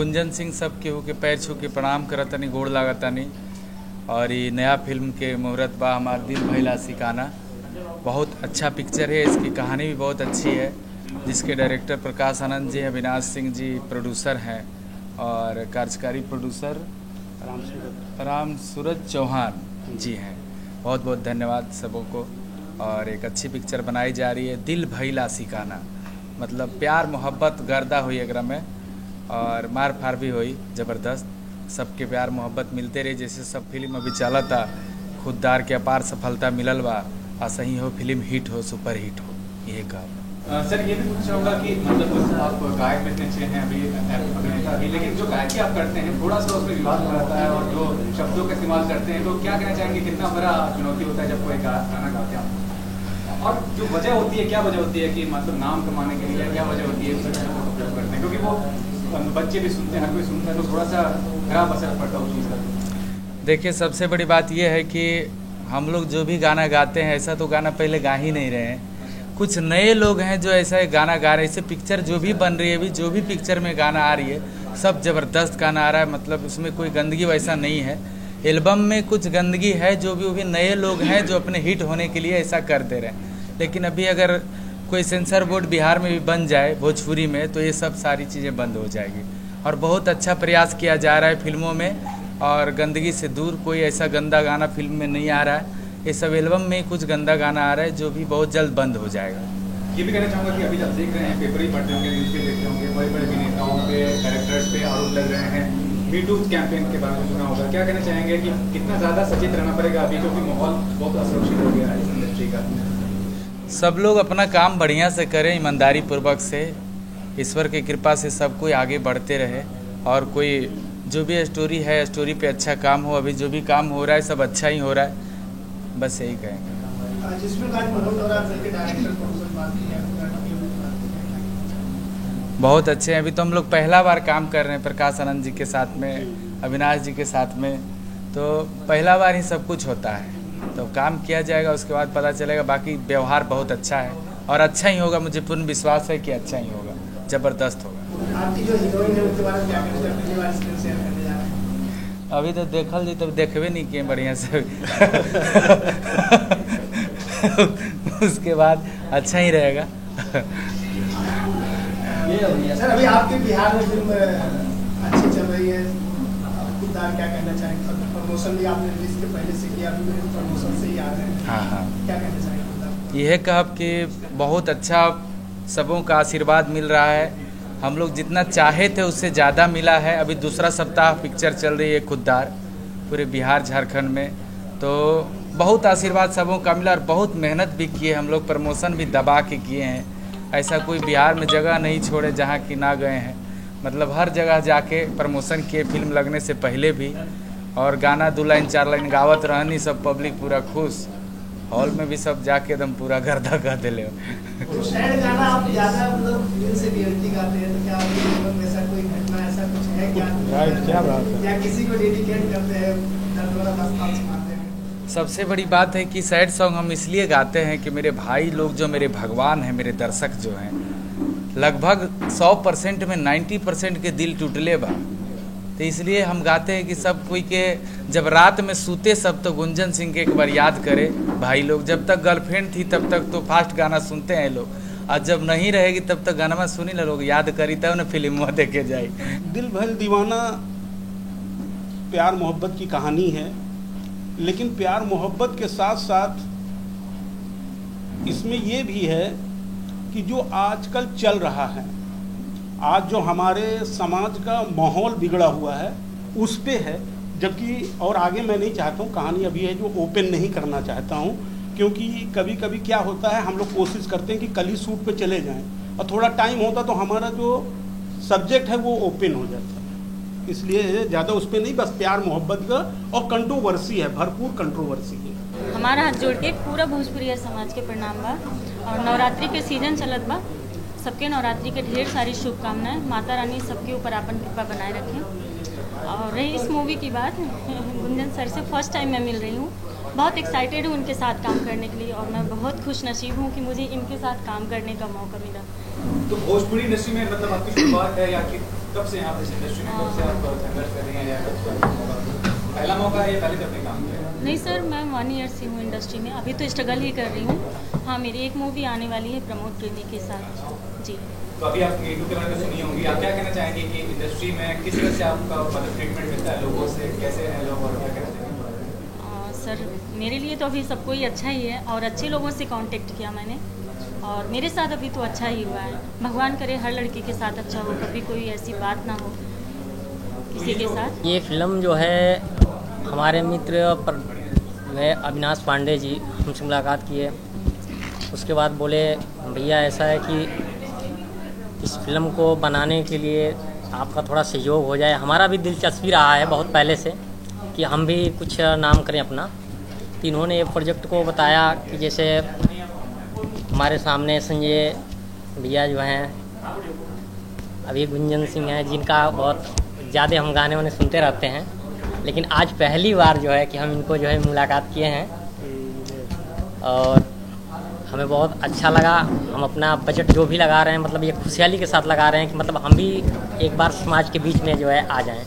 गुंजन सिंह सब केहू के पैर छू के प्रणाम करतनी, गोड़ लागतनी। और ये नया फिल्म के मुहूर्त बा हमार दिल भइला सिकाना। बहुत अच्छा पिक्चर है, इसकी कहानी भी बहुत अच्छी है, जिसके डायरेक्टर प्रकाश आनंद जी हैं, अविनाश सिंह जी प्रोड्यूसर हैं और कार्यकारी प्रोड्यूसर राम सूरज चौहान जी हैं। बहुत बहुत धन्यवाद सबों को। और एक अच्छी पिक्चर बनाई जा रही है, दिल भइला सिकाना, मतलब प्यार मोहब्बत गर्दा हुई एकरा में और मार फार भी हुई ज़बरदस्त। सबके प्यार मोहब्बत मिलते रहे, जैसे सब फिल्म अभी चला था। खुददार के अपार सफलता मिलल बा, और सही हो फिल्म हिट हो, सुपर हिट हो, यही कहा। सर ये भी पूछना चाहूँगा कि मतलब आप गायक में इतने अच्छे हैं अभी, लेकिन जो गायकी आप करते हैं थोड़ा सा उसमें विवाद हो रहता है और जो शब्दों का इस्तेमाल करते हैं, तो क्या कहना चाहेंगे कितना बड़ा चुनौती होता है जब कोई गाना गाते हैं? और जो वजह होती है, क्या वजह होती है कि मतलब नाम कमाने के लिए क्या वजह होती है करते हैं? क्योंकि वो बच्चे भी सुनते हैं, हर कोई सुनता है, तो थोड़ा सा खराब असर पड़ता है उस चीज़ का। देखिए, सबसे बड़ी बात यह है कि हम लोग जो भी गाना गाते हैं, ऐसा तो गाना पहले गा ही नहीं रहे हैं। कुछ नए लोग हैं जो ऐसा गाना गा रहे हैं। इससे पिक्चर जो भी बन रही है, अभी जो भी पिक्चर में गाना आ रही है, सब ज़बरदस्त गाना आ रहा है। मतलब उसमें कोई गंदगी वैसा नहीं है। एल्बम में कुछ गंदगी है, जो भी नए लोग हैं जो अपने हिट होने के लिए ऐसा कर दे रहे हैं। लेकिन अभी अगर कोई सेंसर बोर्ड बिहार में भी बन जाए भोजपुरी में, तो ये सब सारी चीज़ें बंद हो जाएगी। और बहुत अच्छा प्रयास किया जा रहा है फिल्मों में, और गंदगी से दूर कोई ऐसा गंदा गाना फिल्म में नहीं आ रहा है। ये सब एल्बम में कुछ गंदा गाना आ रहा है, जो भी बहुत जल्द बंद हो जाएगा। ये भी कहना चाहूँगा कि अभी जब देख रहे हैं, पेपर ही पढ़ते होंगे, न्यूज़ पे देखते होंगे, बड़े बड़े अभिनेताओं पे, कैरेक्टर्स पे आरोप लग रहे हैं। मी टू कैंपेन के बारे में सुना होगा, क्या कहना चाहेंगे कि कितना ज़्यादा सचेत रहना पड़ेगा अभी, क्योंकि माहौल बहुत असुरक्षित हो गया है इस इंडस्ट्री का? सब लोग अपना काम बढ़िया से करें, ईमानदारी पूर्वक से। ईश्वर की कृपा से सब कोई आगे बढ़ते रहे, और कोई जो भी स्टोरी है, स्टोरी पे अच्छा काम हो। अभी जो भी काम हो रहा है सब अच्छा ही हो रहा है, बस यही कहेंगे। बहुत अच्छे हैं। अभी तो हम लोग पहला बार काम कर रहे हैं प्रकाश आनंद जी के साथ में, अविनाश जी के साथ में, तो पहला बार ही सब कुछ होता है। तो काम किया जाएगा, उसके बाद पता चलेगा। बाकी व्यवहार बहुत अच्छा है और अच्छा ही होगा, मुझे पूर्ण विश्वास है कि अच्छा ही होगा, ज़बरदस्त होगा। आपकी जो हीरोइन है उसके बारे में क्या करने जा रहे हैं? अभी तो देखल जी, तब देखबे नहीं किए बढ़िया से। उसके बाद अच्छा ही रहेगा। सर अभी आपके बिहार में फिल्म अच्छी चल रही है, खुददार क्या कहना चाहेंगे? प्रमोशन भी आपने रिलीज के पहले से किया, अभी प्रमोशन से ही आ रहे हैं। हाँ, क्या कहना चाहेंगे? यह कहब कि बहुत अच्छा सबों का आशीर्वाद मिल रहा है। हम लोग जितना चाहे थे उससे ज़्यादा मिला है। अभी दूसरा सप्ताह पिक्चर चल रही है खुददार पूरे बिहार झारखंड में, तो बहुत आशीर्वाद सबों का मिला और बहुत मेहनत भी किए हम लोग, प्रमोशन भी दबा के किए हैं। ऐसा कोई बिहार में जगह नहीं छोड़े जहाँ की ना गए हैं। मतलब हर जगह जाके प्रमोशन किए, फिल्म लगने से पहले भी। और गाना 2 लाइन 4 लाइन गावत रहनी, सब पब्लिक पूरा खुश। हॉल में भी सब जाके एकदम पूरा गर्दा कर दिले। सैड गाना आप ज़्यादा मतलब दिल से रियलिटी गाते हैं, तो क्या आपके जीवन में ऐसा कोई घटना ऐसा कुछ है क्या? राइट, क्या बात है। या किसी को डेडिकेट करते हैं, दर्द वाला दास्तान सुनाते हैं? सबसे बड़ी बात है कि सैड सॉन्ग हम इसलिए गाते हैं कि मेरे भाई लोग जो मेरे भगवान हैं, मेरे दर्शक जो हैं, लगभग 100% में 90% के दिल टूटले बा। तो इसलिए हम गाते हैं कि सब कोई के जब रात में सूते सब तो गुंजन सिंह के एक बार याद करे भाई लोग। जब तक गर्लफ्रेंड थी तब तक तो फास्ट गाना सुनते हैं लोग, और जब नहीं रहेगी तब तक गाना सुनी ना लोग, याद करी तब ना फिल्म में देखे जाए। दिल भर दीवाना प्यार मोहब्बत की कहानी है, लेकिन प्यार मोहब्बत के साथ साथ इसमें ये भी है कि जो आजकल चल रहा है, आज जो हमारे समाज का माहौल बिगड़ा हुआ है उस पे है। जबकि और आगे मैं नहीं चाहता हूँ, कहानी अभी है जो ओपन नहीं करना चाहता हूँ, क्योंकि कभी कभी क्या होता है, हम लोग कोशिश करते हैं कि कल ही शूट पे चले जाएं, और थोड़ा टाइम होता तो हमारा जो सब्जेक्ट है वो ओपन हो जाता है। इसलिए ज़्यादा उस पर नहीं, बस प्यार मोहब्बत का, और कंट्रोवर्सी है, भरपूर कंट्रोवर्सी है। हमारा हाथ जोड़ के पूरा भोजपुरी समाज के प्रणाम बा। और नवरात्रि के सीजन चलत बा, सबके नवरात्रि के ढेर सारी शुभकामनाएं। माता रानी सबके ऊपर अपन कृपा बनाए रखें। और रही इस मूवी की बात, गुंजन सर से फर्स्ट टाइम मैं मिल रही हूँ, बहुत एक्साइटेड हूँ उनके साथ काम करने के लिए, और मैं बहुत खुश नसीब हूँ कि मुझे इनके साथ काम करने का मौका मिला। तो भोजपुरी इंडस्ट्री में मतलब आपकी शुरुआत है या कब से यहाँ पे इस इंडस्ट्री में कब से आप संघर्ष कर रही हैं या पहला मौका है या पहले कब काम किया? नहीं सर, मैं 1 ईयर से हूँ इंडस्ट्री में, अभी तो स्ट्रगल ही कर रही हूँ। हाँ, मेरी एक मूवी आने वाली है प्रमोद प्रेमी के साथ जी। तो अभी आप मीटू के बारे में सुनी होंगी, आप क्या कहना चाहेंगे कि इंडस्ट्री में किस तरह से आपका मतलब ट्रीटमेंट मिलता है लोगों से, कैसे हैं लोग और क्या कहते हैं? सर मेरे लिए तो अभी सब कोई अच्छा ही है और अच्छे लोगों से कांटेक्ट किया मैंने और मेरे साथ अभी तो अच्छा ही हुआ है। भगवान करे हर लड़की के साथ अच्छा हो, कभी कोई ऐसी बात ना हो किसी के साथ। ये फिल्म जो है हमारे मित्र वे अविनाश पांडे जी हमसे मुलाकात किए, उसके बाद बोले भैया ऐसा है कि इस फिल्म को बनाने के लिए आपका थोड़ा सहयोग हो जाए। हमारा भी दिलचस्पी रहा है बहुत पहले से कि हम भी कुछ नाम करें अपना। तो इन्होंने ये प्रोजेक्ट को बताया कि जैसे हमारे सामने संजय भैया जो हैं, अभी गुंजन सिंह हैं, जिनका बहुत ज़्यादा हम गाने वाने सुनते रहते हैं, लेकिन आज पहली बार जो है कि हम इनको जो है मुलाकात किए हैं और हमें बहुत अच्छा लगा। हम अपना बजट जो भी लगा रहे हैं मतलब ये खुशहाली के साथ लगा रहे हैं कि मतलब हम भी एक बार समाज के बीच में जो है आ जाएं।